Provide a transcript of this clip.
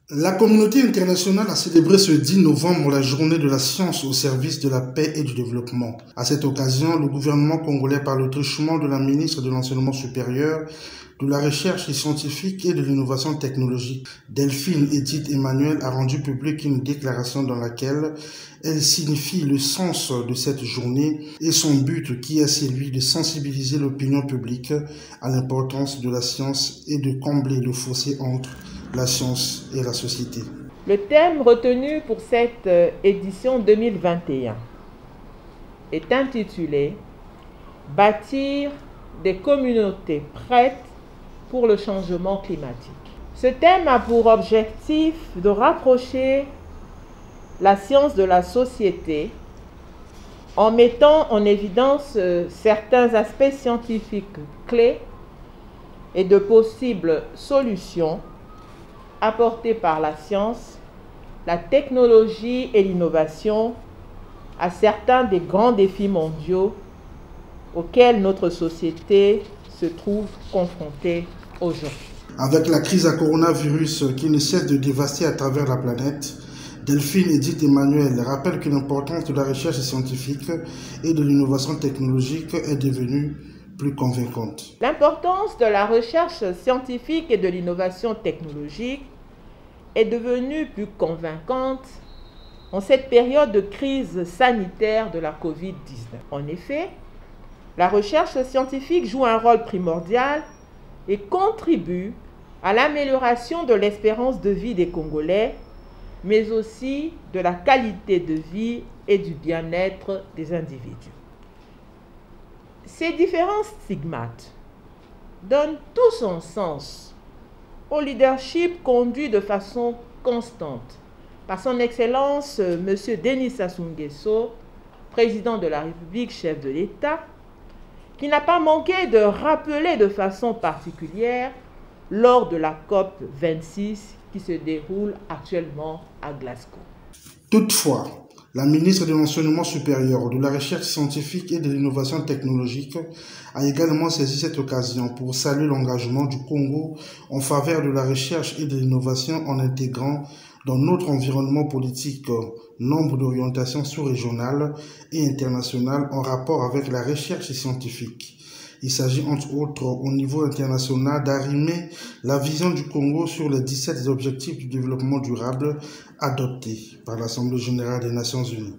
La communauté internationale a célébré ce 10 novembre la journée de la science au service de la paix et du développement. À cette occasion, le gouvernement congolais, par le truchement de la ministre de l'Enseignement supérieur, de la Recherche scientifique et de l'Innovation technologique, Delphine Edith Emmanuel, a rendu publique une déclaration dans laquelle elle signifie le sens de cette journée et son but qui est celui de sensibiliser l'opinion publique à l'importance de la science et de combler le fossé entre la science et la société. Le thème retenu pour cette édition 2021 est intitulé « Bâtir des communautés prêtes pour le changement climatique ». Ce thème a pour objectif de rapprocher la science de la société en mettant en évidence certains aspects scientifiques clés et de possibles solutions apportées par la science, la technologie et l'innovation à certains des grands défis mondiaux auxquels notre société se trouve confrontée aujourd'hui. Avec la crise à coronavirus qui ne cesse de dévaster à travers la planète, Delphine Edith Emmanuel rappelle que l'importance de la recherche scientifique et de l'innovation technologique est devenue plus convaincante. L'importance de la recherche scientifique et de l'innovation technologique est devenue plus convaincante en cette période de crise sanitaire de la COVID-19. En effet, la recherche scientifique joue un rôle primordial et contribue à l'amélioration de l'espérance de vie des Congolais, mais aussi de la qualité de vie et du bien-être des individus. Ces différents stigmates donnent tout son sens au leadership conduit de façon constante par son Excellence M. Denis Sassou Nguesso, président de la République, chef de l'État, qui n'a pas manqué de rappeler de façon particulière lors de la COP 26 qui se déroule actuellement à Glasgow. Toutefois, la ministre de l'Enseignement supérieur, de la Recherche scientifique et de l'Innovation technologique a également saisi cette occasion pour saluer l'engagement du Congo en faveur de la recherche et de l'innovation en intégrant dans notre environnement politique nombre d'orientations sous-régionales et internationales en rapport avec la recherche scientifique. Il s'agit entre autres au niveau international d'arrimer la vision du Congo sur les 17 objectifs du développement durable adoptés par l'Assemblée générale des Nations unies.